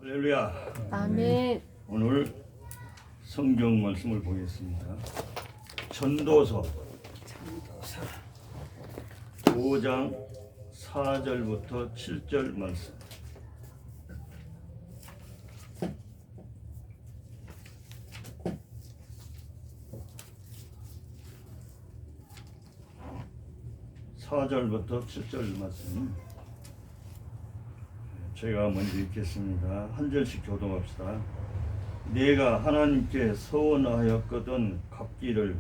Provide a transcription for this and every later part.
할렐루야. 아멘. 오늘 성경 말씀을 보겠습니다. 전도서 5장 4절부터 7절 말씀. (4절부터 7절) 말씀 제가 먼저 읽겠습니다. 한 절씩 교독합시다. 내가 하나님께 서원하였거든 갚기를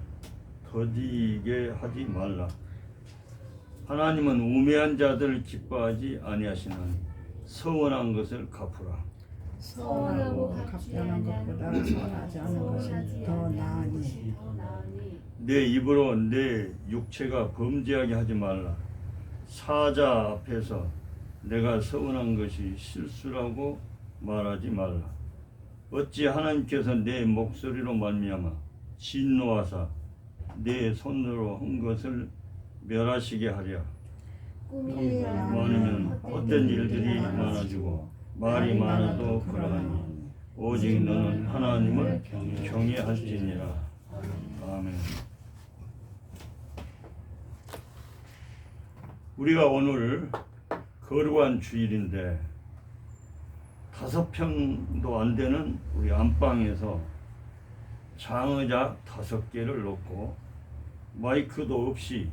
더디게 하지 말라. 하나님은 우매한 자들을 기뻐하지 아니하시나니 서원한 것을 갚으라. 서운하고 갚는 것보다 서운하지 않은 것이 더 나으니 내 입으로 내 육체가 범죄하게 하지 말라. 사자 앞에서 내가 서운한 것이 실수라고 말하지 말라. 어찌 하나님께서 내 목소리로 말미암아 진노하사 내 손으로 한 것을 멸하시게 하랴. 꿈이 많으면 어떤 일들이 많아지고 말이 많아도 그러하니 오직 너는 하나님을 경외할지니라. 아멘. 우리가 오늘 거룩한 주일인데 5평도 안 되는 우리 안방에서 장의자 5개를 놓고 마이크도 없이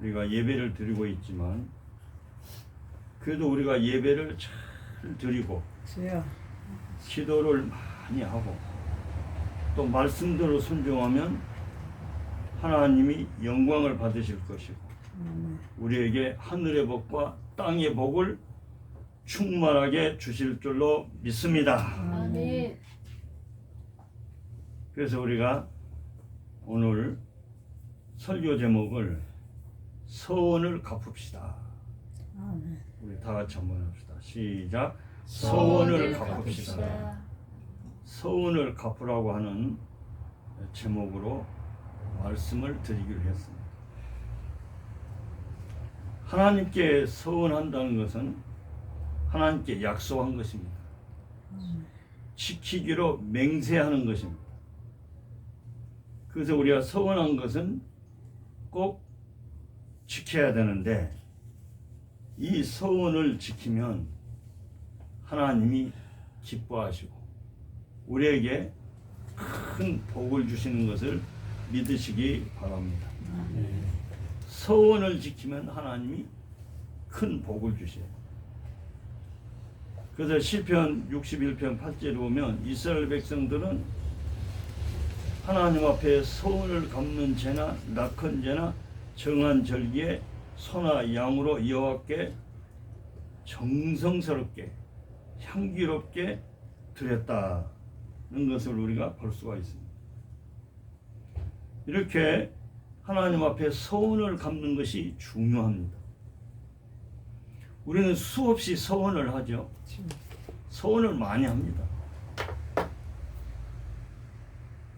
우리가 예배를 드리고 있지만 그래도 우리가 예배를 잘 드리고 주여 기도를 많이 하고 또 말씀대로 순종하면 하나님이 영광을 받으실 것이고 우리에게 하늘의 복과 땅의 복을 충만하게 주실 줄로 믿습니다. 아멘. 그래서 우리가 오늘 설교 제목을 서원을 갚읍시다. 아멘. 우리 다 같이 한번 합시다. 시작. 서원을 갚읍시다. 서원을 갚으라고 하는 제목으로 말씀을 드리기로 했습니다. 하나님께 서원한다는 것은 하나님께 약속한 것입니다. 지키기로 맹세하는 것입니다. 그래서 우리가 서원한 것은 꼭 지켜야 되는데 이 서원을 지키면 하나님이 기뻐하시고 우리에게 큰 복을 주시는 것을 믿으시기 바랍니다. 서원을 지키면 하나님이 큰 복을 주셔요. 그래서 시편 61편 8절에 보면 이스라엘 백성들은 하나님 앞에 서원을 갚는 제나 낙헌 제나 정한 절기에 소나 양으로 여호와께 정성스럽게 향기롭게 드렸다는 것을 우리가 볼 수가 있습니다. 이렇게 하나님 앞에 서원을 갚는 것이 중요합니다. 우리는 수없이 서원을 하죠. 서원을 많이 합니다.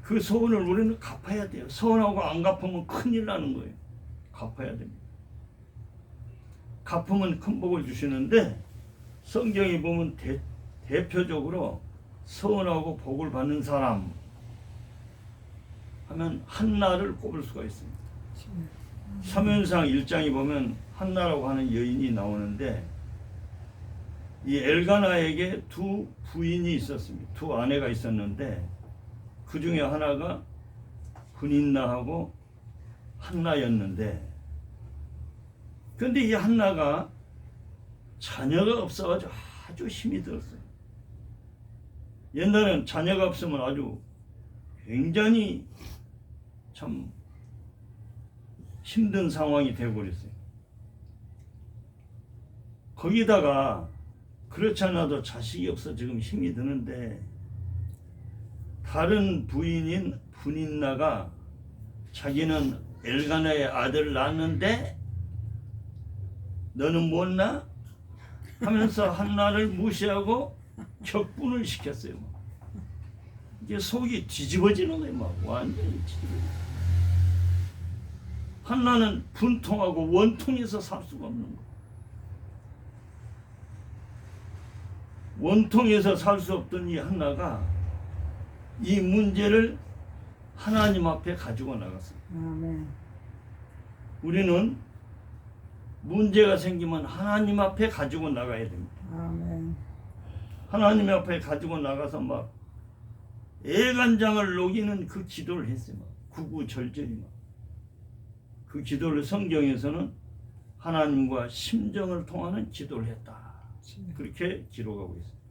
그 서원을 우리는 갚아야 돼요. 서원하고 안 갚으면 큰일 나는 거예요. 갚아야 됩니다. 갚으면 큰 복을 주시는데 성경에 보면 대표적으로 서원하고 복을 받는 사람 하면 한나를 꼽을 수가 있습니다. 사무엘상 1장에 보면 한나라고 하는 여인이 나오는데 이 엘가나에게 두 부인이 있었습니다. 두 아내가 있었는데 그 중에 하나가 분인나하고 한나였는데 그런데 이 한나가 자녀가 없어가지고 아주 힘이 들었어요. 옛날엔 자녀가 없으면 아주 굉장히 참 힘든 상황이 되어버렸어요. 거기다가 그렇지 않아도 자식이 없어 지금 힘이 드는데 다른 부인인 분인나가 자기는 엘가나의 아들을 낳았는데 너는 못나? 하면서 한나를 무시하고 격분을 시켰어요. 이게 속이 뒤집어지는 거예요. 막 완전히 뒤집어지는. 한나는 분통하고 원통해서 살 수가 없는 거. 원통에서 살 수 없던 이 한나가 이 문제를 하나님 앞에 가지고 나갔어요. 아멘. 우리는 문제가 생기면 하나님 앞에 가지고 나가야 됩니다. 아멘. 하나님 앞에 가지고 나가서 막 애간장을 녹이는 그 기도를 했어요. 막 구구절절히 막. 그 기도를 성경에서는 하나님과 심정을 통하는 기도를 했다. 그렇게 기록하고 있습니다.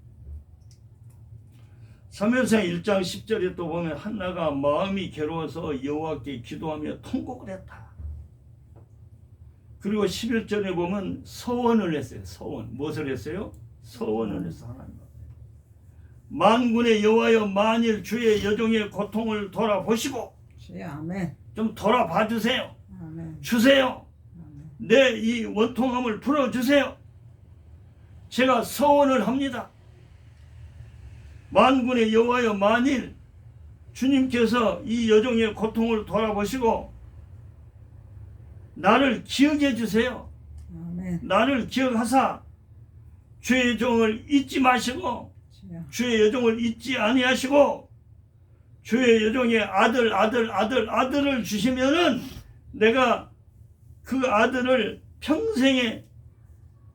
사무엘상 1장 10절에 또 보면 한나가 마음이 괴로워서 여호와께 기도하며 통곡을 했다. 그리고 11절에 보면 서원을 했어요. 서원. 무엇을 했어요? 서원을 했어. 하나님 앞에. 만군의 여호와여, 만일 주의 여종의 고통을 돌아보시고 주여 아멘. 좀 돌아봐 주세요. 아멘. 주세요. 아멘. 내 이 원통함을 풀어주세요. 제가 서원을 합니다. 만군의 여호와여, 만일 주님께서 이 여종의 고통을 돌아보시고 나를 기억해 주세요. 아멘. 나를 기억하사 주의 종을 잊지 마시고 주여. 주의 여종을 잊지 아니하시고 주의 여종의 아들을 주시면은 내가 그 아들을 평생에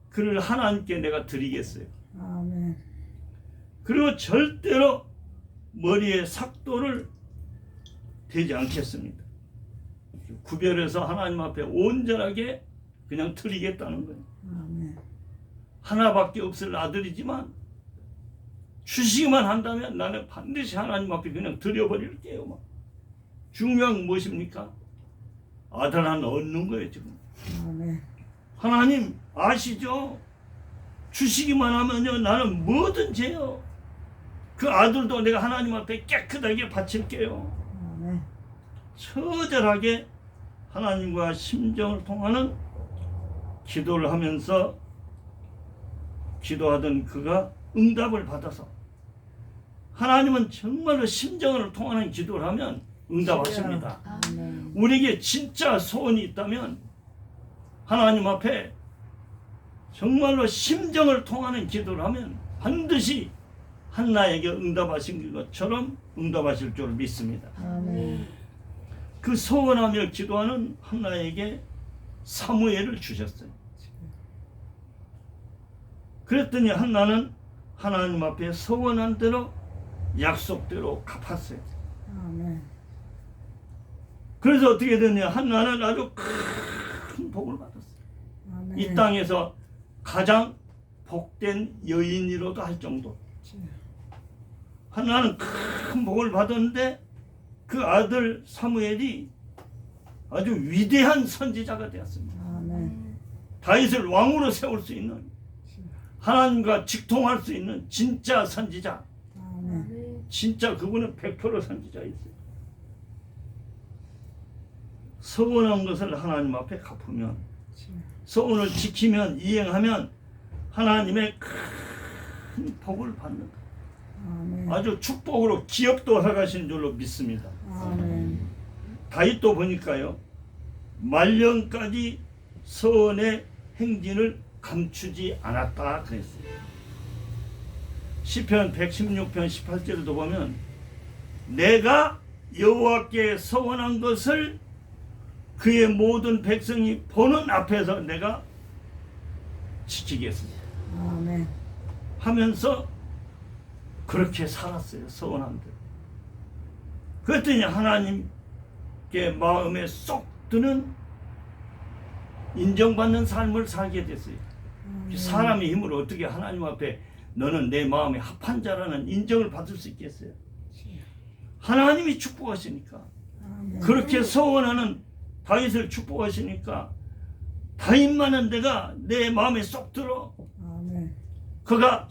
그를 하나님께 내가 드리겠어요. 아멘. 그리고 절대로 머리에 삭도를 대지 않겠습니다. 구별해서 하나님 앞에 온전하게 그냥 드리겠다는 거예요. 아멘. 하나밖에 없을 아들이지만 주시기만 한다면 나는 반드시 하나님 앞에 그냥 드려버릴게요. 막. 중요한 건 무엇입니까? 아들 하나 얻는 거예요 지금. 아멘. 하나님 아시죠? 주시기만 하면요 나는 뭐든지 해요. 그 아들도 내가 하나님 앞에 깨끗하게 바칠게요. 아멘. 처절하게 하나님과 심정을 통하는 기도를 하면서 기도하던 그가 응답을 받아서 하나님은 정말로 심정을 통하는 기도를 하면 응답하십니다. 아멘. 우리에게 진짜 소원이 있다면 하나님 앞에 정말로 심정을 통하는 기도를 하면 반드시 한나에게 응답하신 것처럼 응답하실 줄 믿습니다. 아멘. 그 소원하며 기도하는 한나에게 사무엘을 주셨어요. 그랬더니 한나는 하나님 앞에 소원한 대로 약속대로 갚았어요. 아멘. 그래서 어떻게 됐냐? 한나는 아주 큰 복을 받았어요. 아멘. 이 땅에서 가장 복된 여인이로도 할 정도. 주여. 한나는 큰 복을 받았는데 그 아들 사무엘이 아주 위대한 선지자가 되었습니다. 아멘. 다윗을 왕으로 세울 수 있는 하나님과 직통할 수 있는 진짜 선지자. 아멘. 진짜 그분은 100% 선지자였어요. 서원한 것을 하나님 앞에 갚으면 주여. 서원을 지키면 이행하면 하나님의 큰 복을 받는 거예요. 아멘. 아주 축복으로 기업도 허락하시는 줄로 믿습니다. 아멘. 다윗도 보니까요 말년까지 서원의 행진을 감추지 않았다 그랬어요. 시편 116편 18절에도 보면 내가 여호와께 서원한 것을 그의 모든 백성이 보는 앞에서 내가 지키겠습니다 아멘. 하면서 그렇게 살았어요. 서원한 대로. 그랬더니 하나님께 마음에 쏙 드는 인정받는 삶을 살게 됐어요. 사람의 힘으로 어떻게 하나님 앞에 너는 내 마음에 합한 자라는 인정을 받을 수 있겠어요? 하나님이 축복하시니까. 아멘. 그렇게 서원하는 다윗을 축복하시니까 다윗만은 내가 내 마음에 쏙 들어. 아멘. 그가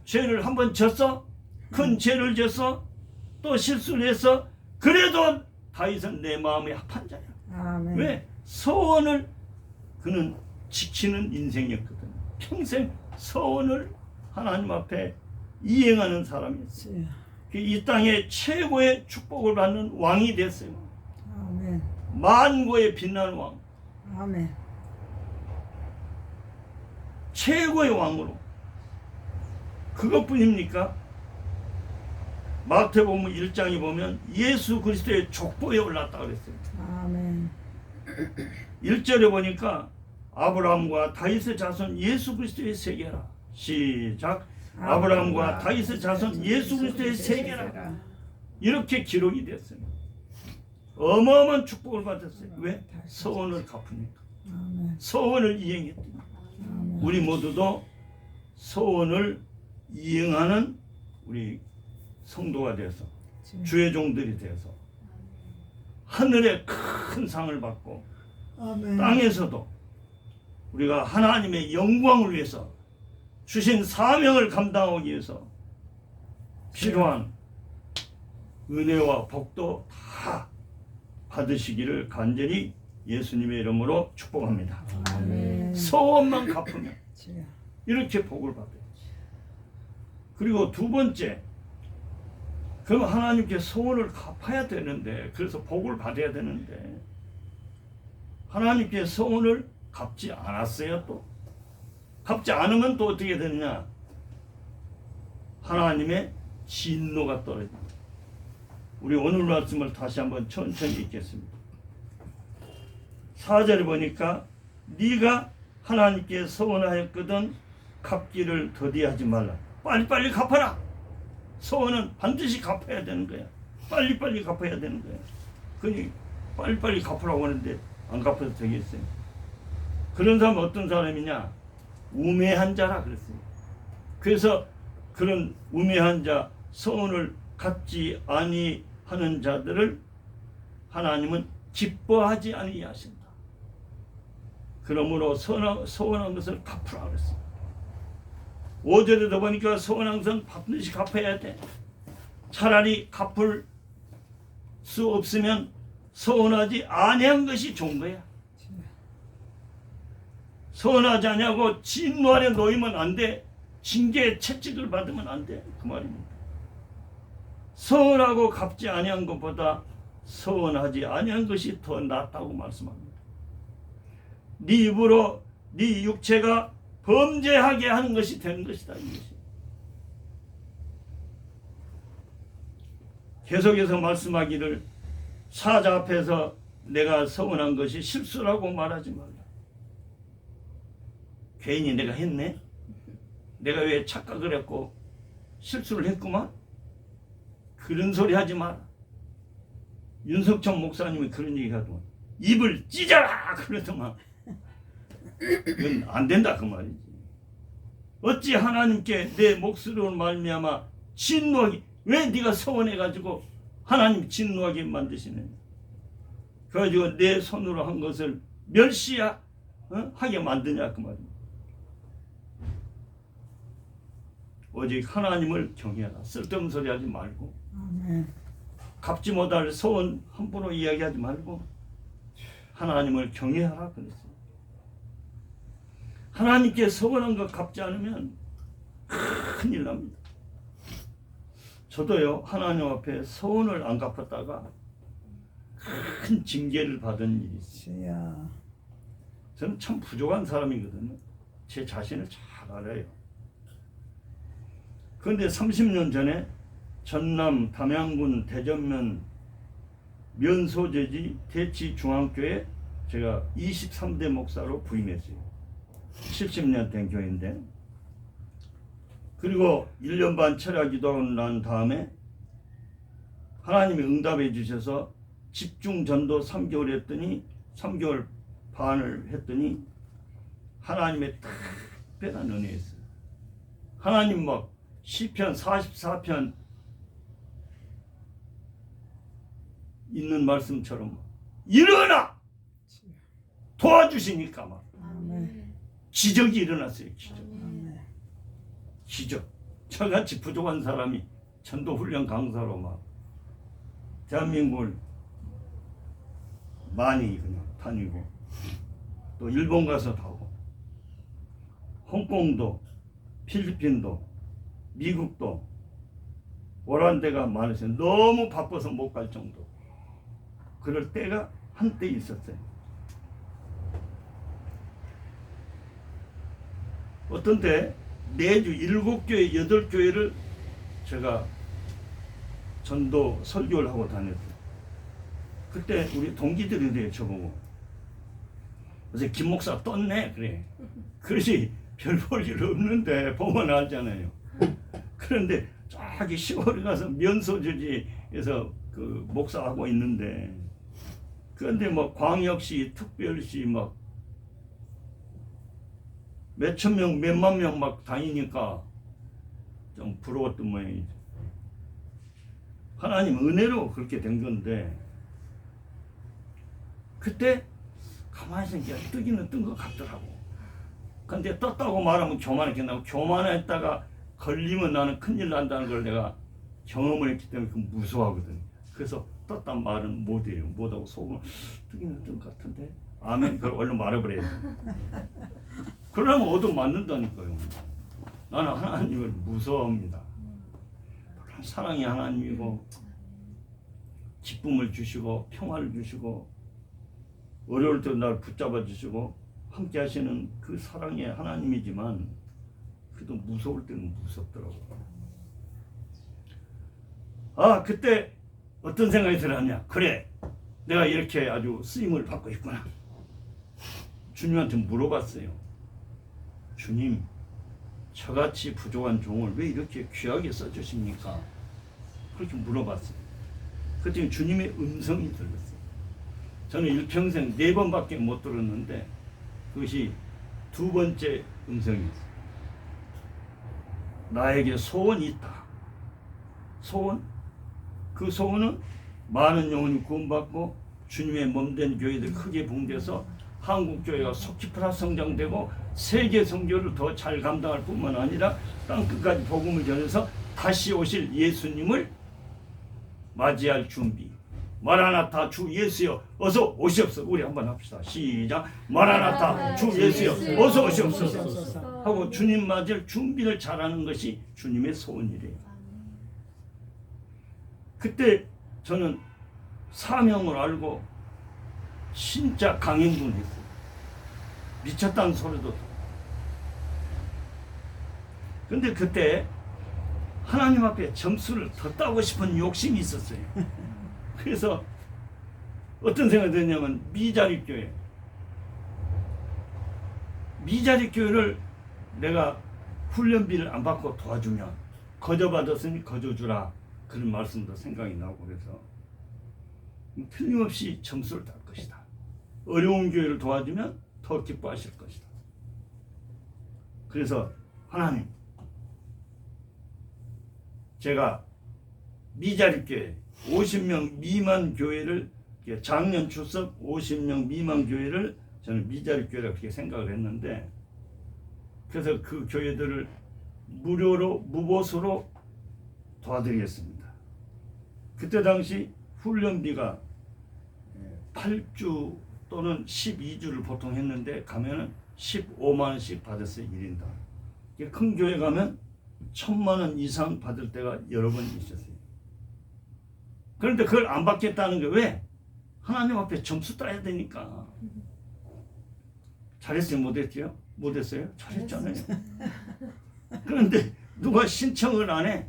죄를 한번 졌어? 큰 죄를 졌어? 또 실수를 했어? 그래도 다윗은 내 마음에 합한 자야. 아멘. 왜? 서원을 그는 지키는 인생이었거든. 평생 서원을 하나님 앞에 이행하는 사람이었어. 주여. 이 땅의 최고의 축복을 받는 왕이 됐어요. 아멘. 만고의 빛나는 왕. 아멘. 최고의 왕으로. 그것뿐입니까? 마태복음 1장에 보면 예수 그리스도의 족보에 올랐다 그랬어요. 아멘. 1절에 보니까 아브라함과 다윗의 자손 예수 그리스도의 세계라. 시작. 아브라함과 다윗의 자손 예수 그리스도의 세계라. 이렇게 기록이 됐어요. 어마어마한 축복을 받았어요. 왜? 서원을 갚으니까. 아멘. 서원을 이행했더니. 아멘. 우리 모두도 서원을 이행하는 우리 성도가 돼서 주의 종들이 돼서 하늘의 큰 상을 받고 아멘. 땅에서도 우리가 하나님의 영광을 위해서 주신 사명을 감당하기 위해서 필요한 은혜와 복도 다 받으시기를 간절히 예수님의 이름으로 축복합니다. 아멘. 서원만 갚으면 주여. 이렇게 복을 받아요. 그리고 두 번째, 그럼 하나님께 소원을 갚아야 되는데, 그래서 복을 받아야 되는데 하나님께 소원을 갚지 않았어요. 또 갚지 않으면 또 어떻게 되느냐? 하나님의 진노가 떨어집니다. 우리 오늘 말씀을 다시 한번 천천히 읽겠습니다. 4절에 보니까 네가 하나님께 소원하였거든 갚기를 더디하지 말라. 빨리빨리 갚아라. 소원은 반드시 갚아야 되는 거야. 빨리빨리 갚아야 되는 거야. 그러니 빨리빨리 갚으라고 하는데 안 갚아도 되겠어요? 그런 사람은 어떤 사람이냐? 우매한 자라 그랬어요. 그래서 그런 우매한 자, 소원을 갚지 아니하는 자들을 하나님은 기뻐하지 아니하신다. 그러므로 소원한 것을 갚으라 그랬어요. 5절에도 보니까 소원한 것은 반드시 갚아야 돼. 차라리 갚을 수 없으면 소원하지 아니한 것이 좋은 거야. 소원하지 않냐고 진노 아래 놓이면 안 돼. 징계의 채찍을 받으면 안 돼. 그 말입니다. 소원하고 갚지 아니한 것보다 소원하지 아니한 것이 더 낫다고 말씀합니다. 네 입으로 네 육체가 범죄하게 하는 것이 되는 것이다. 이것이. 계속해서 말씀하기를 사자 앞에서 내가 서운한 것이 실수라고 말하지 말라. 괜히 내가 했네? 내가 왜 착각을 했고 실수를 했구만? 그런 소리 하지 마라. 윤석천 목사님이 그런 얘기 하더만 입을 찢어라 그러더만. 이건 안 된다 그 말이지. 어찌 하나님께 내 목소리로 말미암아 진노하기, 왜 네가 서운해가지고 하나님 진노하게 만드시느냐. 그래가지고 내 손으로 한 것을 하게 만드냐 그 말입니다. 오직 하나님을 경외하라. 쓸데없는 소리 하지 말고, 아멘. 갚지 못할 소원 함부로 이야기하지 말고 하나님을 경외하라 그랬어요. 하나님께 서원한 것 갚지 않으면 큰일 납니다. 저도요, 하나님 앞에 서원을 안 갚았다가 큰 징계를 받은 일이 있어요. 주여. 저는 참 부족한 사람이거든요. 제 자신을 잘 알아요. 그런데 30년 전에 전남 담양군 대전면 면소재지 대치중앙교회 제가 23대 목사로 부임했어요. 70년 된 교회인데, 그리고 1년 반 철야 기도하고 난 다음에 하나님이 응답해 주셔서 집중 전도 3개월 했더니 3개월 반을 했더니 하나님의 특별한 은혜였어요. 하나님 막 시편 44편 있는 말씀처럼 일어나 도와주시니까 막 아멘. 기적이 일어났어요. 기적. 아멘. 기적. 저같이 부족한 사람이 전도훈련 강사로 막 대한민국을 많이 그냥 다니고, 또 일본 가서 가고, 홍콩도, 필리핀도, 미국도 오란 데가 많으세요. 너무 바빠서 못 갈 정도. 그럴 때가 한때 있었어요. 어떤 때 매주 7교회, 8교회를 제가 전도 설교를 하고 다녔어요. 그때 우리 동기들이 그래요, 저보고. 그래서 김 목사 떴네, 그래. 그러지, 별 볼 일 없는데, 보면 알잖아요. 그런데 저기 시골에 가서 면소주지에서 그 목사하고 있는데, 그런데 뭐 광역시, 특별시 막 몇천 명, 몇만 명 막 다니니까 좀 부러웠던 모양이죠. 하나님 은혜로 그렇게 된 건데, 그때 가만히 생각해 뜨기는 뜬 것 같더라고. 근데 떴다고 말하면 교만하게 나고, 교만했다가 걸리면 나는 큰일 난다는 걸 내가 경험을 했기 때문에 그 무서워하거든. 그래서 떴단 말은 못해요. 못하고 속으로 뜨기는 뜬 것 같은데, 아멘. 그걸 얼른 말해버려야 돼. 그러면 얻어 맞는다니까요. 나는 하나님을 무서워합니다. 사랑이 하나님이고, 기쁨을 주시고 평화를 주시고, 어려울 때 날 붙잡아 주시고 함께 하시는 그 사랑의 하나님이지만, 그래도 무서울 때는 무섭더라고요. 아, 그때 어떤 생각이 들었냐. 그래, 내가 이렇게 아주 쓰임을 받고 있구나. 주님한테 물어봤어요. 주님, 저같이 부족한 종을 왜 이렇게 귀하게 써주십니까? 그렇게 물어봤어요. 그랬더니 주님의 음성이 들렸어요. 저는 일평생 4번밖에 못 들었는데, 그것이 2번째 음성이었어요. 나에게 소원이 있다. 소원? 그 소원은 많은 영혼이 구원받고 주님의 몸된 교회들 크게 붕대서 한국교회가 속기프라 성장되고 세계 선교를 더 잘 감당할 뿐만 아니라 땅끝까지 복음을 전해서 다시 오실 예수님을 맞이할 준비. 마라나타 주 예수여 어서 오시옵소서. 우리 한번 합시다. 시작. 마라나타 주 예수여 어서 오시옵소서 하고 주님 맞을 준비를 잘하는 것이 주님의 소원이래요. 그때 저는 사명을 알고 진짜 강행군했어요. 미쳤다는 소리도. 근데 그때 하나님 앞에 점수를 더 따고 싶은 욕심이 있었어요. 그래서 어떤 생각이 드냐면, 미자립 교회를 내가 훈련비를 안 받고 도와주면, 거저 받았으니 거저 주라, 그런 말씀도 생각이 나고, 그래서 틀림없이 점수를 딸 것이다. 어려운 교회를 도와주면 더 기뻐하실 것이다. 그래서 하나님, 제가 미자립 교회 50명 미만 교회를, 작년 출석 50명 미만 교회를 저는 미자립 교회라고 그렇게 생각을 했는데, 그래서 그 교회들을 무료로, 무보수로 도와드리겠습니다. 그때 당시 훈련비가 8주 또는 12주를 보통 했는데, 가면은 15만 원씩 받았어요, 1인당. 큰 교회 가면 1,000만 원 이상 받을 때가 여러 번 있었어요. 그런데 그걸 안 받겠다는 게 왜? 하나님 앞에 점수 따야 되니까. 잘했어요? 못했죠? 못했어요? 잘했잖아요. 그런데 누가 신청을 안 해?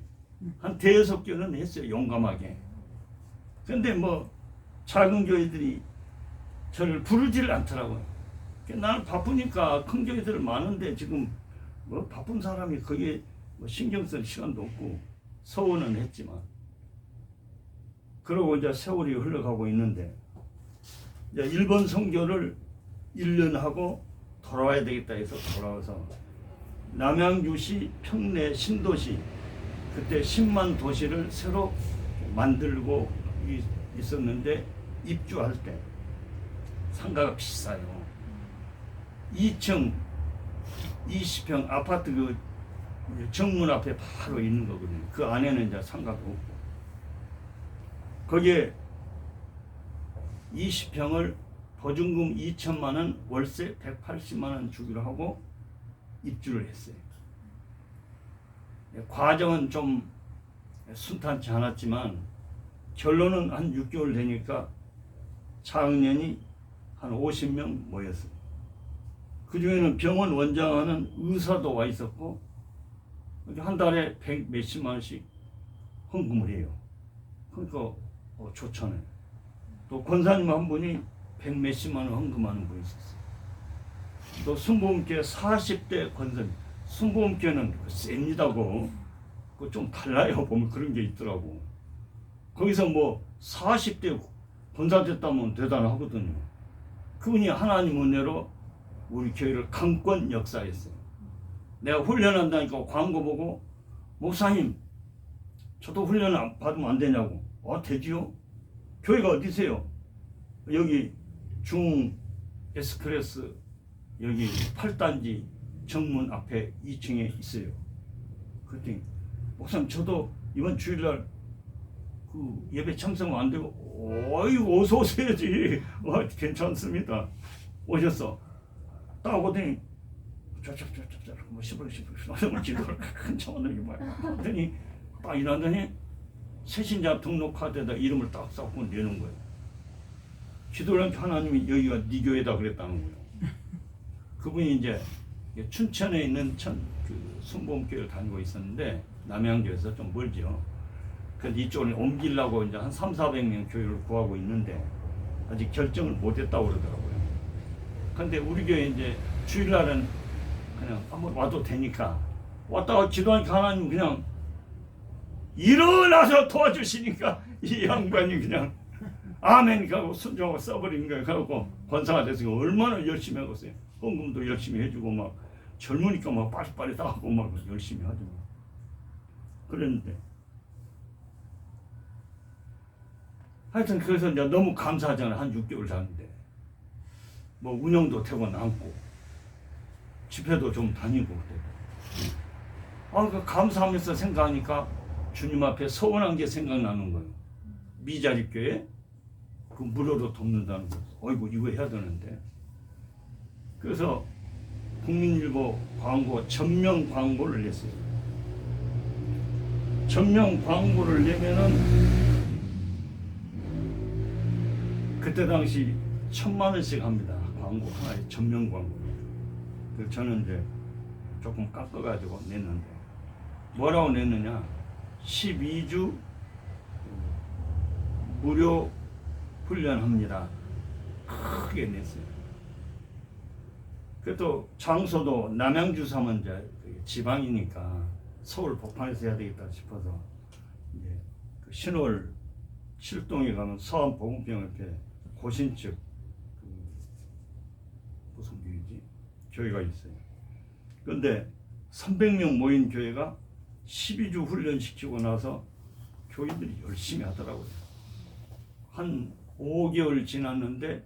한 5개는 했어요, 용감하게. 그런데 뭐 작은 교회들이 저를 부르지를 않더라고요. 나는 바쁘니까, 큰 교회들 많은데 지금 뭐 바쁜 사람이 거기에 뭐 신경 쓸 시간도 없고, 서운은 했지만. 그러고 이제 세월이 흘러가고 있는데, 이제 일본 선교를 1년 하고 돌아와야 되겠다 해서 돌아와서 남양주시, 평내, 신도시, 그때 10만 도시를 새로 만들고 있었는데, 입주할 때 상가가 비싸요. 2층 20평 아파트 그 정문 앞에 바로 있는 거거든요. 그 안에는 이제 상가가 없고, 거기에 20평을 보증금 2천만 원, 월세 180만 원 주기로 하고 입주를 했어요. 과정은 좀 순탄치 않았지만, 결론은 한 6개월 되니까 차학년이 한 50명 모였어요. 그 중에는 병원 원장하는 의사도 와 있었고, 한 달에 100 몇십만 원씩 헌금을 해요. 그러니까 좋잖아요. 또 권사님 한 분이 100 몇십만 원 헌금하는 분이 있었어요. 또 순복음교회 40대 권사님, 순복음교회는 셉니다고 좀 달라요. 보면 그런 게 있더라고. 거기서 뭐 40대 권사 됐다면 대단하거든요. 그분이 하나님 은혜로 우리 교회를 강권 역사했어요. 내가 훈련한다니까 광고 보고 목사님 저도 훈련 받으면 안 되냐고. 되지요? 교회가 어디세요? 여기 중 에스크레스 여기 8단지 정문 앞에 2층에 있어요. 그랬더니 목사님 저도 이번 주일날 그 예배 참석 안 되고 어서 오셔야지. 괜찮습니다. 오셨어. 딱 오더니 뭐 시벌 기도를 한참 하더니 하더니 딱 일하더니 새신자 등록 카드에다 이름을 딱 써고 내는 거예요. 기도를 하니까 하나님이 여기가 네 교회다 그랬다는 거예요. 그분이 이제 춘천에 있는 그 순복음교회를 다니고 있었는데 남양주에서 좀 멀죠. 그래서 이쪽으로 옮기려고 이제 한 300~400명 교회를 구하고 있는데 아직 결정을 못했다고 그러더라고요. 근데 우리 교회 이제 주일날은 그냥 한번 와도 되니까 왔다가 기도하니까 하나님 그냥 일어나서 도와주시니까 이 양반이 그냥 아멘 하고 순종하고 써버린 거예요. 그래갖고 권사가 됐으니까 얼마나 열심히 하고 있어요. 헌금도 열심히 해주고 막 젊으니까 막 빨리빨리 다 하고 막 열심히 하죠. 그랬는데 하여튼 그래서 이제 너무 감사하잖아요. 한 6개월 사는데 뭐 운영도 되고 남고 집회도 좀 다니고 그래도 그 감사하면서 생각하니까 주님 앞에 서운한 게 생각나는 거예요. 미자립교회 그 무료로 돕는다는 거. 어이구 이거 해야 되는데. 그래서 국민일보 광고 전면 광고를 냈어요. 전면 광고를 내면은 그때 당시 1,000만 원씩 합니다. 광고 하나에 전면 광고. 그래서 저는 이제 조금 깎아가지고 냈는데 뭐라고 냈느냐? 12주 무료 훈련합니다. 크게 냈어요. 그래도 장소도 남양주 사면 이제 지방이니까 서울 복판에서 해야 되겠다 싶어서 이제 그 신월 7동에 가면 서안복음병원에 고신측 그 무슨 교회지? 교회가 있어요. 그런데 300명 모인 교회가 12주 훈련시키고 나서 교인들이 열심히 하더라고요. 한 5개월 지났는데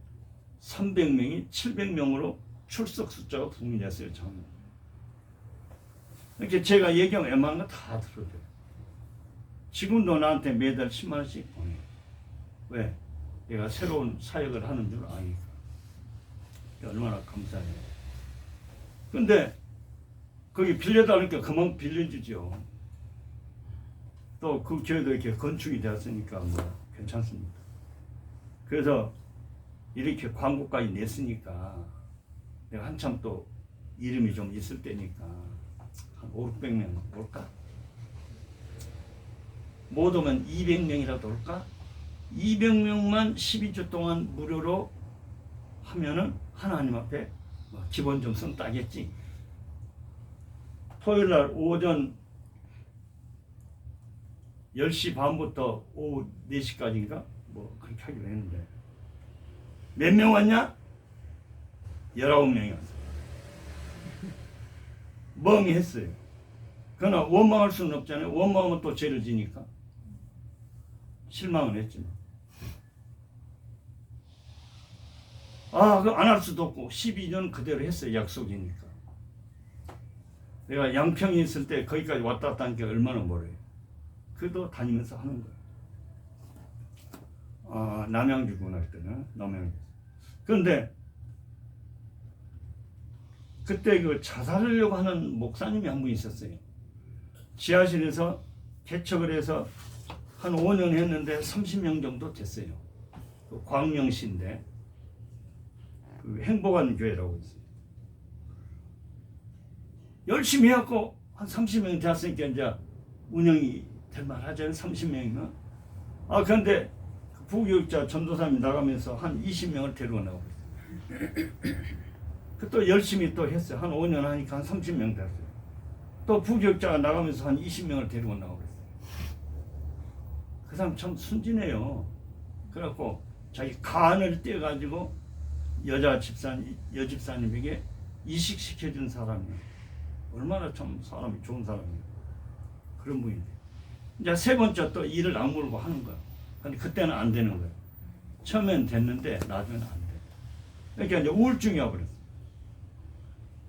300명이 700명으로 출석 숫자가 붕괴됐어요. 저는. 이렇게 제가 얘기하면 웬만한 거 다 들어줘요. 지금도 나한테 매달 10만 원씩 보내요. 왜? 내가 새로운 사역을 하는 줄 아니까. 얼마나 감사해요. 근데 거기 빌려달라니까 그만 빌려주죠. 또 그 교회도 이렇게 건축이 되었으니까 뭐 괜찮습니다. 그래서 이렇게 광고까지 냈으니까 내가 한참 또 이름이 좀 있을 때니까 한 500~600명 올까? 못 오면 200명이라도 올까? 200명만 12주 동안 무료로 하면은 하나님 앞에 기본 점수는 따겠지. 토요일날 오전 10시 반부터 오후 4시까지인가? 뭐 그렇게 하기로 했는데 몇 명 왔냐? 19명이 왔어요. 멍했어요. 그러나 원망할 수는 없잖아요. 원망하면 또 죄를 지니까 실망은 했지만 그거 안 할 수도 없고 12년 그대로 했어요. 약속이니까. 내가 양평에 있을 때 거기까지 왔다 갔다 하는 게 얼마나 멀어요. 그래도 다니면서 하는 거예요. 남양주구나 그때는. 남양주. 그런데 그때 그 자살하려고 하는 목사님이 한 분 있었어요. 지하실에서 개척을 해서 한 5년 했는데 30명 정도 됐어요. 그 광명시인데 그 행복한 교회라고 있어요. 열심히 해갖고 한 30명이 되었으니까 이제 운영이 될 만하잖아요. 30명이면. 아 그런데 부교육자 전도사님이 나가면서 한 20명을 데리고 나오고 있어요. 또 열심히 또 했어요. 한 5년 하니까 한 30명 됐어요. 또 부교육자가 나가면서 한 20명을 데리고 나오고 있어요. 그 사람 참 순진해요. 그래갖고 자기 간을 떼가지고 여집사님에게 이식시켜준 사람이에요. 얼마나 참 사람이 좋은 사람이에요. 그런 분인데. 이제 세 번째 또 일을 악물고 하는 거예요. 근데 그때는 안 되는 거예요. 처음엔 됐는데 나중에는 안 돼. 그러니까 이제 우울증이 와버렸어요.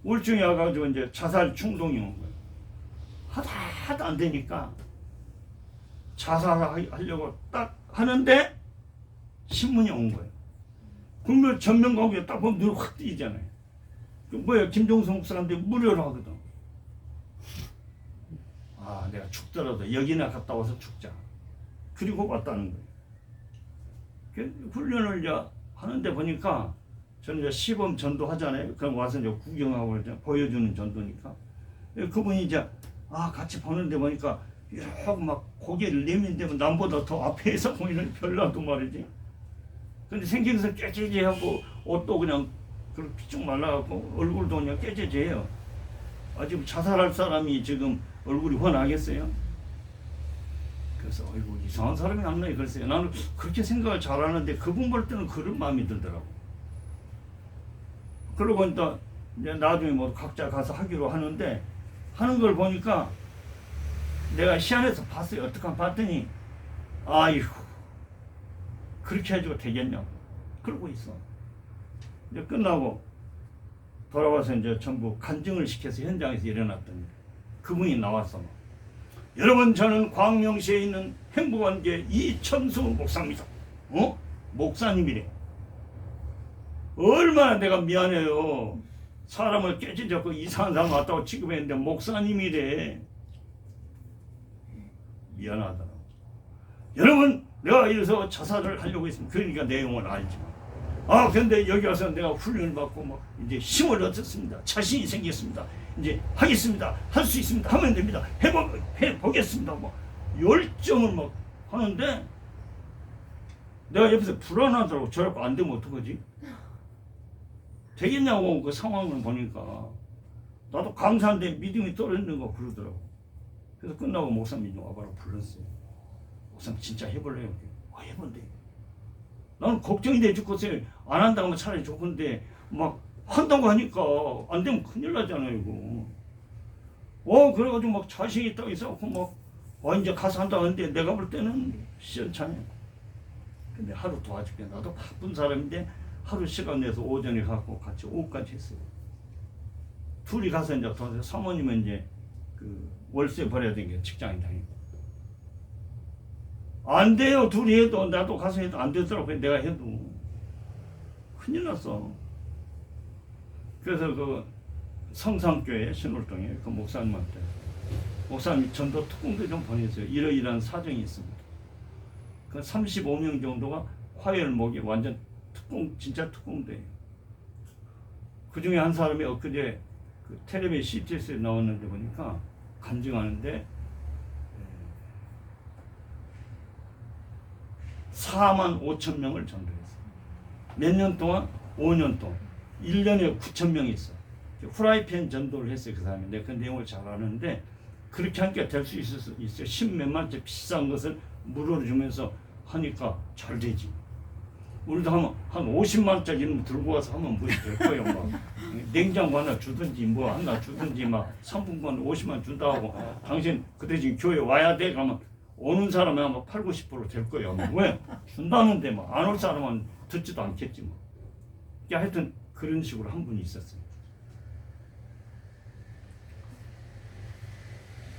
우울증이 와가지고 이제 자살 충동이 온 거예요. 하도 안 되니까 자살하려고 딱 하는데 신문이 온 거예요. 국민 전면광고에 딱 보면 눈이 확 뜨이잖아요. 뭐야, 김종수 목사한테 무료로 하거든. 아, 내가 죽더라도 여기나 갔다 와서 죽자. 그리고 왔다는 거예요. 그 훈련을 이제 하는데 보니까 저는 이제 시범 전도 하잖아요. 그럼 와서 이제 구경하고 이제 보여주는 전도니까. 그분이 이제 같이 보는데 보니까 이러고 막 고개를 내민대면 남보다 더 앞에서 보이는 별나도 말이지. 근데 생기면서 깨지지하고 옷도 그냥 피쭉 말라갖고 얼굴도 그냥 깨지지해요. 지금 자살할 사람이 지금 얼굴이 훤하겠어요? 그래서 어이구 이상한 사람이 안 나요. 그랬어요. 나는 그렇게 생각을 잘하는데 그분 볼 때는 그런 마음이 들더라고. 그러고 이제 나중에 뭐 각자 가서 하기로 하는데 하는 걸 보니까 내가 시안에서 봤어요. 어떡하면 봤더니 아이고 그렇게 해주고 되겠냐고 그러고 있어. 이제 끝나고 돌아와서 이제 전부 간증을 시켜서 현장에서 일어났더니 그분이 나와서 여러분 저는 광명시에 있는 행복한계 이천수 목사입니다. 목사님이래. 얼마나 내가 미안해요. 사람을 깨지잡고 이상한 사람 왔다고 취급했는데 목사님이래. 미안하더라고. 여러분 내가 이래서 자살을 하려고 했습니다. 그러니까 내용을 알지만 근데 여기 와서 내가 훈련을 받고 막 이제 힘을 얻었습니다. 자신이 생겼습니다. 이제 하겠습니다. 할 수 있습니다. 하면 됩니다. 해보겠습니다. 뭐 열정을 막 하는데 내가 옆에서 불안하더라고. 저렇게 안 되면 어떡하지? 되겠냐고 그 상황을 보니까 나도 감사한데 믿음이 떨어지는 거 그러더라고. 그래서 끝나고 목사님이 와봐라 불렀어요. 목사님 진짜 해볼래요? 해본대. 나는 걱정이 돼 죽겠어요. 안 한다고 하면 차라리 좋은데 막 한다고 하니까 안 되면 큰일 나잖아요 이거. 그래가지고 막 자신이 딱 있어갖고 막 이제 가서 한다고 하는데 내가 볼 때는 시원찮아요. 근데 하루 도와줄게. 나도 바쁜 사람인데 하루 시간 내서 오전에 가고 같이 오후까지 했어요. 둘이 가서 이제 도와서 사모님은 이제 그 월세 벌어야 되는 게 직장인 다니고. 안 돼요. 둘이 해도 나도 가서 해도 안 되더라고요. 내가 해도 큰일 났어. 그래서 그 성산교회 신월동에 그 목사님한테 목사님 전도 특공대 좀 보내세요. 이러이러한 사정이 있습니다. 그 35명 정도가 화요일 목이 완전 진짜 특공대예요. 그 중에 한 사람이 엊그제 그 텔레비 CTS에 나왔는데 보니까 간증하는데 4만 5천 명을 전도했어요. 몇 년 동안? 5년 동안. 1년에 9천 명이 있어. 후라이팬 전도를 했어요. 그 사람이. 내가 그 내용을 잘 아는데 그렇게 하니까 될 수 있어요. 10몇만짜리 비싼 것을 무료로 주면서 하니까 잘 되지. 우리도 하면 한 50만짜리는 들고 와서 하면 뭐 될 거예요. 막 냉장고 하나 주든지 뭐 하나 주든지 막 상품권 50만 준다 하고 당신 그 대신 교회 와야 돼? 그러면 오는 사람이 아마 80~90% 될 거예요. 왜? 준다는데 막 안 올 사람은 듣지도 않겠지 뭐. 하여튼 그런 식으로 한 분이 있었어요.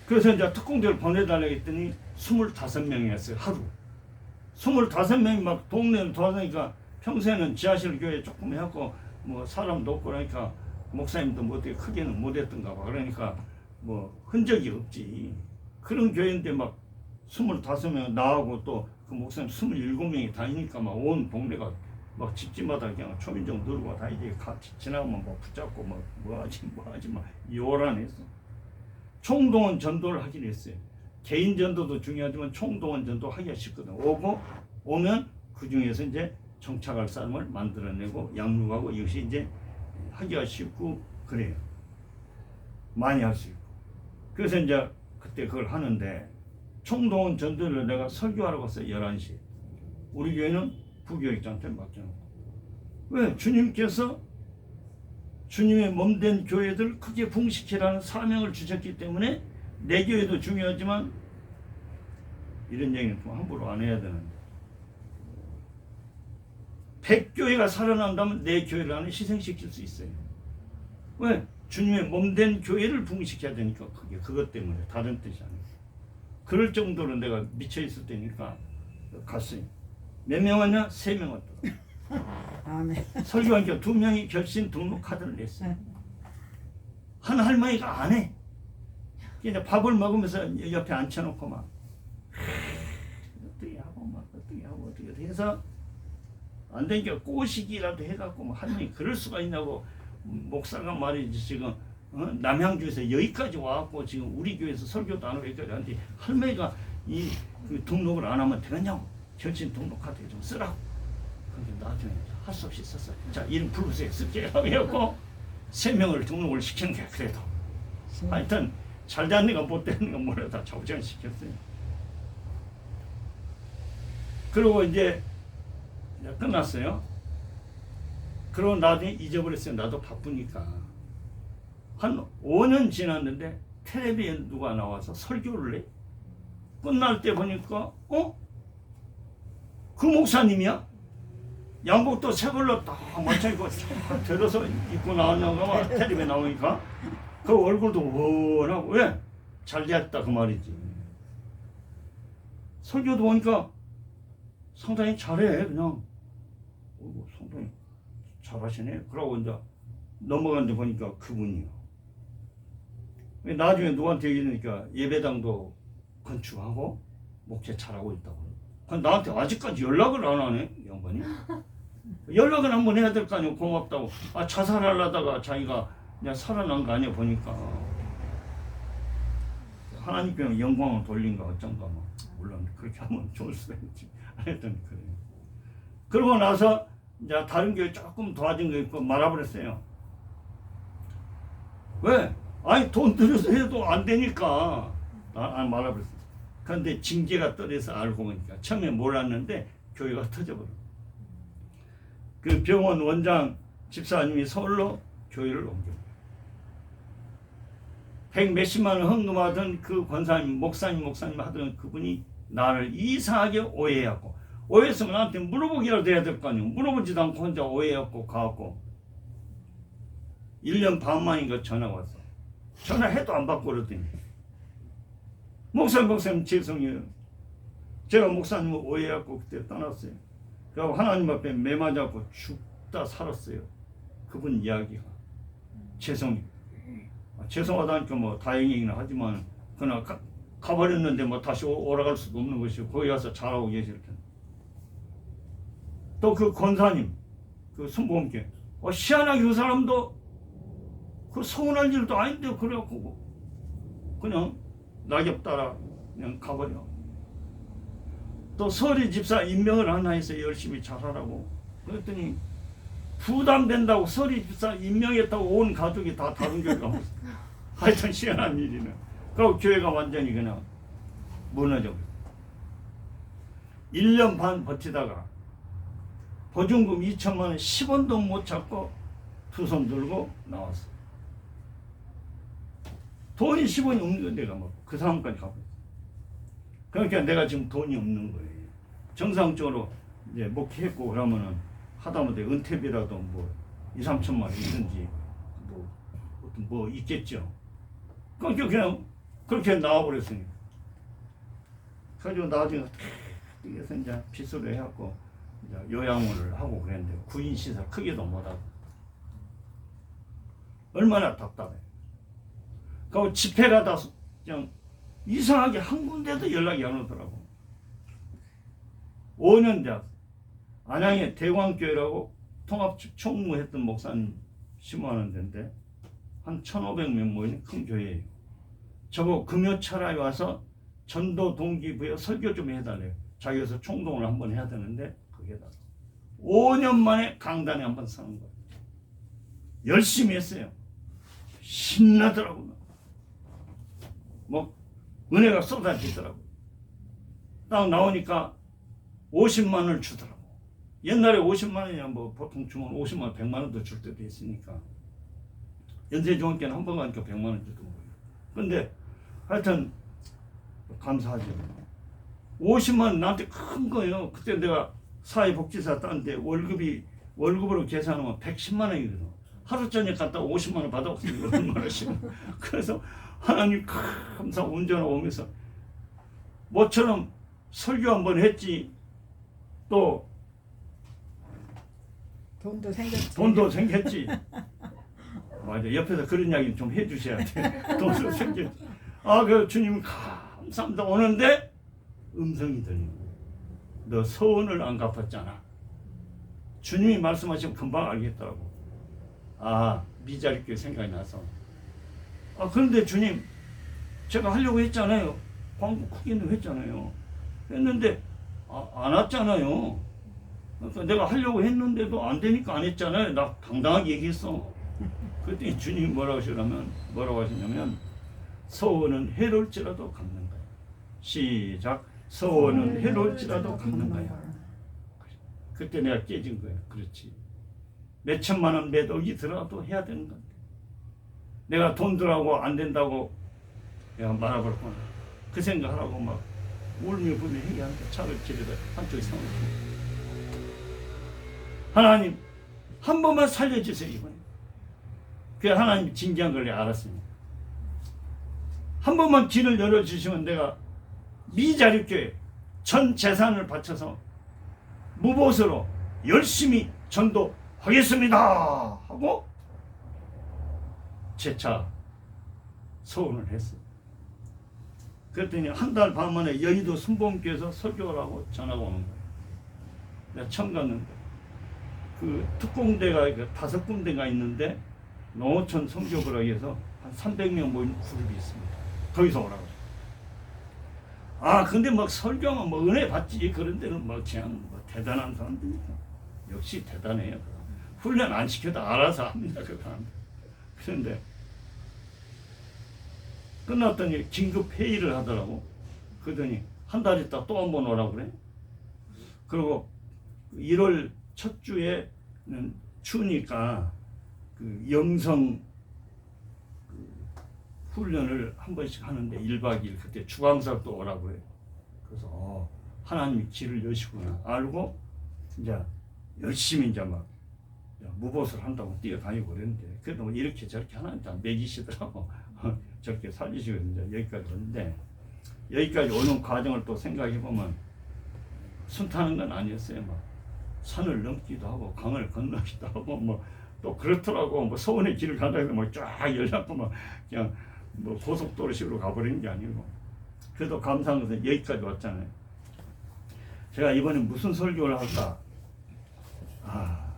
그래서 이제 특공대를 보내달라고 했더니 25명이었어요. 하루. 25명이 막 동네를 돌아다니까 평소에는 지하실 교회 조금 해갖고 뭐 사람도 없고 그러니까 목사님도 뭐 어떻게 크게는 못했던가 봐. 그러니까 뭐 흔적이 없지. 그런 교회인데 막 25명 나하고 또 그 목사님 27명이 다니니까 막 온 동네가 막 집집마다 그냥 초민종 누르고 다니지 같이 지나가면 뭐 붙잡고 뭐 하지 막 요란했어. 총동원 전도를 하긴 했어요. 개인 전도도 중요하지만 총동원 전도 하기가 쉽거든. 오면 그 중에서 이제 정착할 사람을 만들어내고 양육하고 이것이 이제 하기가 쉽고 그래요. 많이 할 수 있고. 그래서 이제 그때 그걸 하는데 총동원 전도를 내가 설교하러 갔어요. 11시에. 우리 교회는 부교육장한테 맡겨놓고. 왜? 주님께서 주님의 몸된 교회들 크게 붕식시라는 사명을 주셨기 때문에 내 교회도 중요하지만 이런 얘기는 함부로 안 해야 되는데 100교회가 살아난다면 내 교회를 안에 희생시킬 수 있어요. 왜? 주님의 몸된 교회를 붕식해야 되니까 그게 그것 때문에 다른 뜻이 아니에요. 그럴 정도로 내가 미쳐있을 때니까 갔어요. 몇 명 왔냐? 3명 왔더라고요. 아멘. 설교하니까 2명이 결신 등록 카드를 냈어요. 한 할머니가 안 해. 이제 밥을 먹으면서 옆에 앉혀놓고 막 어떻게 하고 막 어떻게 하고 어떻게 해서 안 되니까 꼬시기라도 해갖고 뭐 할머니 그럴 수가 있냐고 목사가 말이지 지금 남양주에서 여기까지 와갖고 지금 우리 교회에서 설교도 안 하고 여기까지 하는데 할머니가 그 등록을 안 하면 되겠냐고 결신 등록 카드 좀 쓰라고. 근데 나중에 할 수 없이 썼어요. 자 이름 부르세요. 쓸게 하고 3명을 등록을 시킨 게 그래도 하여튼 잘 되는가 못 되는가 몰라 다 좌우지간 시켰어요. 그리고 이제 끝났어요. 그러고 나중에 잊어버렸어요. 나도 바쁘니까. 한 5년 지났는데 텔레비에 누가 나와서 설교를 해. 끝날 때 보니까 그 목사님이야? 양복도 새 걸로 딱 맞춰 입고 들어서 입고 나오냐고 텔레비에 나오니까 그 얼굴도 원하고 왜? 잘 됐다 그 말이지. 설교도 보니까 상당히 잘해 그냥. 상당히 잘하시네. 그러고 이제 넘어갔는데 보니까 그분이요. 나중에 누구한테 얘기하니까 예배당도 건축하고 목재 잘하고 있다고. 나한테 아직까지 연락을 안 하네 양반이. 연락을 한번 해야 될 거 아니에요. 고맙다고. 자살하려다가 자기가 그냥 살아난 거 아니야 보니까. 하나님께 영광을 돌린가 어쩐가 뭐 물론 그렇게 하면 좋을 수가 있지. 하여튼 그래요. 그러고 나서 이제 다른 교회 조금 도와준 거 있고 말아버렸어요. 왜? 아니 돈 들여서 해도 안 되니까 말아버렸어요. 그런데 징계가 떨어져서 알고 보니까 처음에 몰랐는데 교회가 터져버려. 그 병원 원장 집사님이 서울로 교회를 옮겨. 100몇십만 원 헌금하던 그 권사님 목사님 하던 그분이 나를 이상하게 오해해갖고 오해했으면 나한테 물어보기라도 해야 될 거 아니에요. 물어보지도 않고 혼자 오해해갖고 가갖고 1년 반 만인가 전화가 왔어. 전화해도 안 받고 그러더니 목사님 죄송해요. 제가 목사님을 오해해갖고 그때 떠났어요. 그리고 하나님 앞에 매 맞아갖고 죽다 살았어요. 그분 이야기가. 죄송해요. 죄송하다니까 뭐 다행이긴 하지만 그러나 가버렸는데 뭐 다시 오라갈 수도 없는 것이고 거기 가서 잘하고 계실 텐데. 또 그 권사님 그 순복음교회 희한하게 그 사람도 그 서운할 일도 아닌데 그래갖고 그냥 낙엽 따라 그냥 가버려. 또 서리 집사 임명을 하나 해서 열심히 잘하라고 그랬더니 부담된다고 서리 집사 임명했다고 온 가족이 다 다른 교회 가고 하여튼 희한한 일이네. 그리고 교회가 완전히 그냥 무너져. 1년 반 버티다가 보증금 2천만 원 10원도 못 찾고 두 손 들고 나왔어. 돈이 10원이 없는 거 내가 막 그 상황까지 가고 있어. 그러니까 내가 지금 돈이 없는 거예요. 정상적으로 이제 목회했고 그러면은 하다못해 은퇴비라도 뭐 2, 3천만 원 있든지 뭐 있겠죠. 그러니까 그냥 그렇게 나와버렸으니까. 그래가지고 나중에 그래서 이제 빗소리 해갖고 이제 요양원을 하고 그랬는데 구인 시설 크게도 못하고 얼마나 답답해. 그리고 집회 가다 그냥 이상하게 한 군데도 연락이 안 오더라고. 5년 돼. 안양에 대광교회라고 통합 총무했던 목사님 심호하는 데인데 한 1,500명 모이는 큰 교회예요. 저보고 금요철에 와서 전도 동기부여 설교 좀 해달래요. 자기 여기서 총동을 한번 해야 되는데 그게 다 5년 만에 강단에 한번 서는 거예요. 열심히 했어요. 신나더라고요. 뭐 은혜가 쏟아지더라고요. 딱 나오니까 50만 원을 주더라고. 옛날에 50만 원이야 뭐 보통 주면 50만 원, 100만 원도 줄 때도 있으니까 연세종합계는 한 번 가니까 100만 원 주던 거예요. 근데 하여튼 감사하죠. 50만 원 나한테 큰 거예요. 그때 내가 사회복지사 딴데 월급으로 계산하면 110만 원이거든. 하루 저녁 갔다 50만 원 받아왔으니까 얼마나 싫어. 그래서 하나님 감사 운전하고 오면서 모처럼 설교 한번 했지. 또 돈도 생겼지. 돈도 생겼지. 맞아. 옆에서 그런 이야기 좀 해주셔야 돼. 돈도 생겼지. 아, 그 주님 감사합니다. 오는데 음성이 들리는 거야. 너 서원을 안 갚았잖아. 주님이 말씀하시면 금방 알겠더라고. 아, 미자립교회 생각이 나서. 아, 그런데 주님, 제가 하려고 했잖아요. 광고 크게는 했잖아요. 했는데 안 왔잖아요. 그러니까 내가 하려고 했는데도 안 되니까 안 했잖아요. 나 당당하게 얘기했어. 그랬더니 주님이 뭐라고 하시냐면 서원은 해로울지라도 갚는 거야. 시작. 서원은 해로울지라도 갚는 거야. 그때 내가 깨진 거야. 그렇지. 몇 천만 원, 몇 억이 들어도 해야 되는 건데. 내가 돈 들어가고 안 된다고 내가 말아버렸구나. 그 생각하라고 막 울며 불며 얘기하는데 차를 길에다 한쪽에 세워놓고. 하나님 한 번만 살려주세요 이번에. 그래 하나님 진지한 걸 내가 알았습니다. 한 번만 길을 열어주시면 내가 미자립교회 전 재산을 바쳐서 무보수로 열심히 전도하겠습니다 하고 재차 서원을 했어요. 그랬더니 한 달 반 만에 여의도 순복음교회에서 설교하라고 전화가 오는 거예요. 내가 처음 갔는데 그 특공대가 5군데가 있는데 농어촌 성교부라고 해서 한 300명 모인 그룹이 있습니다. 거기서 오라고. 아 근데 막 설교하면 뭐 은혜 받지. 그런 데는 막 그냥 뭐 대단한 사람들이니까. 역시 대단해요. 훈련 안 시켜도 알아서 합니다. 그 사람. 그런데 끝났더니 긴급 회의를 하더라고. 그러더니 한 달 있다 또 한 번 오라고 그래. 그리고 1월 첫 주에는 추우니까 그 영성 그 훈련을 한 번씩 하는데 1박 2일 그때 주강사 또 오라고 해요. 그래서 하나님이 길을 여시구나 알고 이제 열심히 이제 막 무보수를 한다고 뛰어다니고 그랬는데 그래도 뭐 이렇게 저렇게 하나님 다 먹이시더라고. 저렇게 살리시고 이제 여기까지 왔는데 여기까지 오는 과정을 또 생각해 보면 순탄한 건 아니었어요. 막 산을 넘기도 하고 강을 건너기도 하고 뭐 또 그렇더라고. 뭐 서원의 길을 간다 해서 뭐 쫙 열려고 막 그냥 뭐 고속도로식으로 가버리는 게 아니고 그래도 감사한 것은 여기까지 왔잖아요. 제가 이번에 무슨 설교를 할까? 아,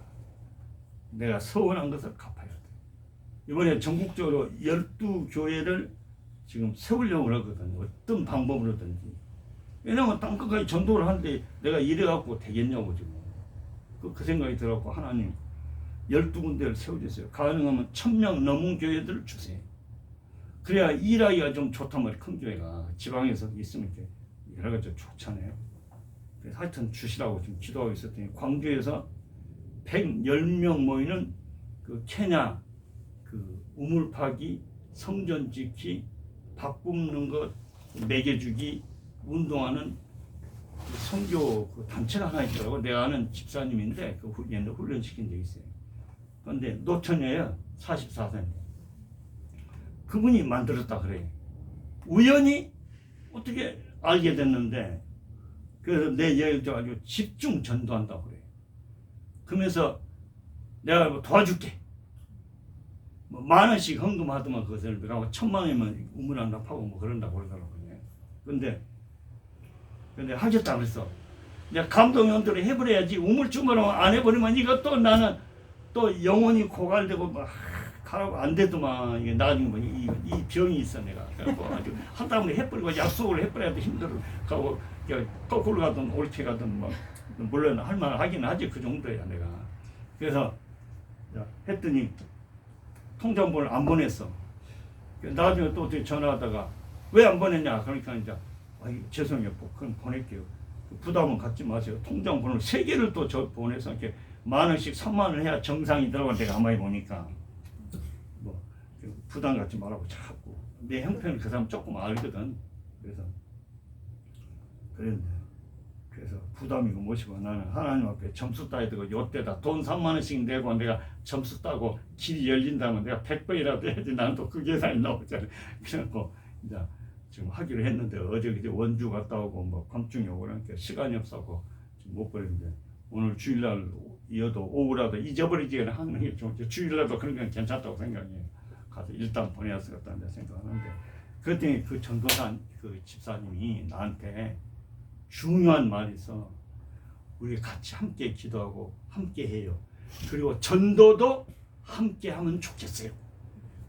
내가 서원한 것을 갚아야 돼. 이번에 전국적으로 12교회를 지금 세우려고 하거든요. 어떤 방법으로든지. 왜냐면 땅끝까지 전도를 하는데 내가 이래갖고 되겠냐고 지금. 그 생각이 들었고 하나님 12군데를 세워주세요. 가능하면 1000명 넘은 교회들을 주세요. 그래야 일하기가 좀 좋단 말이에요. 큰 교회가 지방에서 있으면 이렇게 여러 가지 좋잖아요. 그래서 하여튼 주시라고 지금 기도하고 있었더니 광주에서 110명 모이는 그 케냐 그 우물 파기, 성전 짓기, 밥 굽는 것, 먹여주기, 운동하는 그 선교 그 단체가 하나 있더라고. 내가 아는 집사님인데 그 옛날 훈련시킨 적 있어요. 그런데 노처녀예요. 44세인데. 그분이 만들었다 그래요. 우연히 어떻게 알게 됐는데 그래서 내 얘기를 아주 집중 전도한다고 그래요. 그러면서 내가 뭐 도와줄게. 뭐 10,000원씩 헌금하더만 그것을 내가 1,000,000원이면 우물 하나 파고 뭐 그런다고 그러더라고요. 근데 하겠다 그랬어. 내가 감동연도를 해버려야지. 우물쭈물하면 안 해버리면 이거 또 나는 또 영혼이 고갈되고 막 가라고 안 되더만 이게 나중에 보니 이 병이 있어 내가. 그래갖고 아주 한다 보니 해버리고 약속을 해버려야 돼 힘들어. 가고 거꾸로 가든 옳게 가든 뭐 물론 할만 하긴 하지 그 정도야 내가. 그래서 했더니 통장번호를 안 보냈어. 나중에 또 어떻게 전화하다가 왜 안 보냈냐 그러니까 이제 죄송해요 그럼 보낼게요. 부담은 갖지 마세요. 통장번호 3개를 또 저 보내서 이렇게 10,000원씩 30,000원 해야 정상이더라고. 내가 가만히 보니까 뭐 부담 갖지 말라고 자꾸 내 형편을 그 사람 조금 알거든. 그래서 부담이고 뭐시고 나는 하나님 앞에 점수 따야 되고 요때다 돈 30,000원씩 내고 내가 점수 따고 길이 열린다면 내가 100번이라도 해야지. 나는 또 그 계산이 나오잖아. 그래갖고 이제 지금 하기로 했는데 어제 그제 원주 갔다 오고 뭐 밤중에 오고 그러니까 시간이 없어서 지금 못 버리는데 오늘 주일날 이어도 오후라도 잊어버리지 않는 게 좀 주일날도 그런 건 괜찮다고 생각해요. 가서 일단 보내야 겠다 생각하는데 그랬더니 그 전도사 그 집사님이 나한테 중요한 말이 있어. 우리 같이 함께 기도하고 함께 해요. 그리고 전도도 함께 하면 좋겠어요.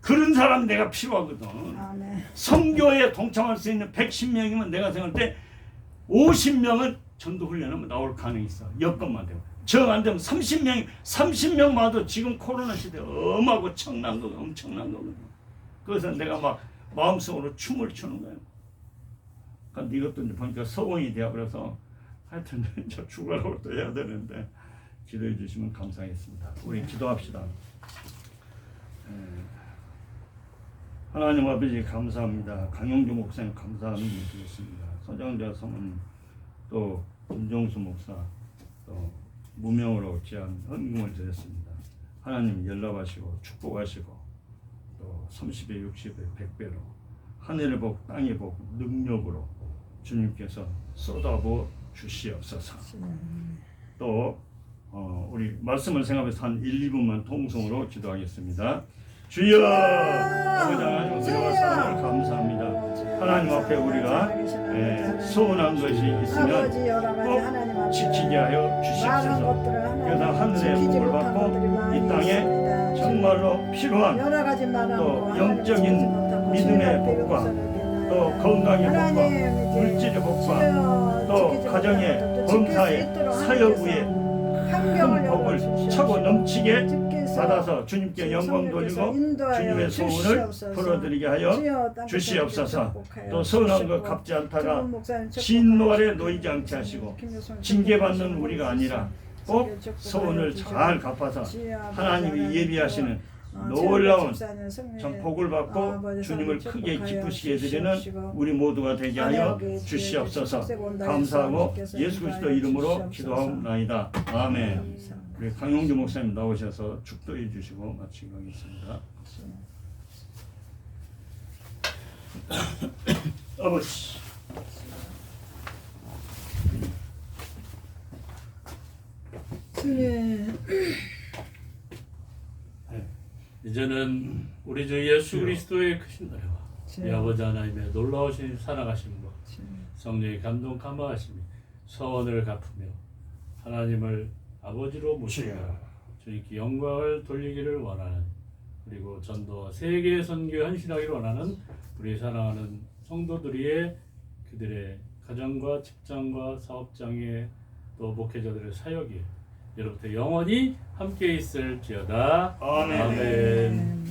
그런 사람 내가 필요하거든. 아멘. 선교에 동참할 수 있는 110명이면 내가 생각할 때 50명은 전도 훈련하면 나올 가능이 있어. 여건만 되면. 정 안 되면 30명 봐도 지금 코로나 시대 엄하고 엄청난 거거든. 그래서 내가 막 마음속으로 춤을 추는 거야. 그러니까 이것도 이제 보니까 서원이 되어버려서 하여튼 저 죽으라고 또 해야 되는데 기도해 주시면 감사하겠습니다. 우리 기도합시다. 하나님 아버지 감사합니다. 강용주 목사님 감사함을 드리겠습니다. 서장자 성은 또 김종수 목사 또 무명으로 귀한 헌금을 드렸습니다. 하나님 연락하시고 축복하시고 또 30배 60배 100배로 하늘의 복 땅의 복 능력으로 주님께서 쏟아부어 주시옵소서. 또 우리 말씀을 생각해서 한 1, 2분만 통성으로 기도하겠습니다. 주여 아버지 하나님 우리와 사랑을 감사합니다. 하나님 앞에 우리가 소원한 것이 있으면 꼭 지키게 하여 주시옵소서. 그래서 하늘의 복을 받고 이 땅에 정말로 필요한 또 영적인 믿음의 복과 또 건강의 복과 물질의 복과 또 가정의 범사의 사역부의 큰 복을 차고 넘치게 받아서 주님께 영광 돌리고 주님의 소원을 풀어드리게 하여 주시옵소서. 또 서운한 것 갚지 않다가 진노아래 놓이지 않게 하시고 징계받는 우리가 아니라 꼭 소원을 잘 갚아서 하나님이 예비하시는 놀라운 참 복을 받고 주님을 크게 기쁘시게 해드리는 우리 모두가 되게 하여 주시옵소서. 감사하고 예수 그리스도 이름으로 기도하옵나이다. 아멘. 우리 강용주 목사님 나오셔서 축도해 주시고 마치고 하겠습니다. 아버지 이제는 우리 주 예수 그리스도의 크신 은혜와 이 아버지 하나님의 놀라우신 사랑하심과 성령의 감동 감화하심이 서원을 갚으며 하나님을 아버지로 모시고 주님께 영광을 돌리기를 원하는 그리고 전도와 세계 선교에 헌신하기를 원하는 우리 사랑하는 성도들의 그들의 가정과 직장과 사업장에 또 목회자들의 사역이 여러분들 영원히 함께 있을지어다. 아멘. 아멘.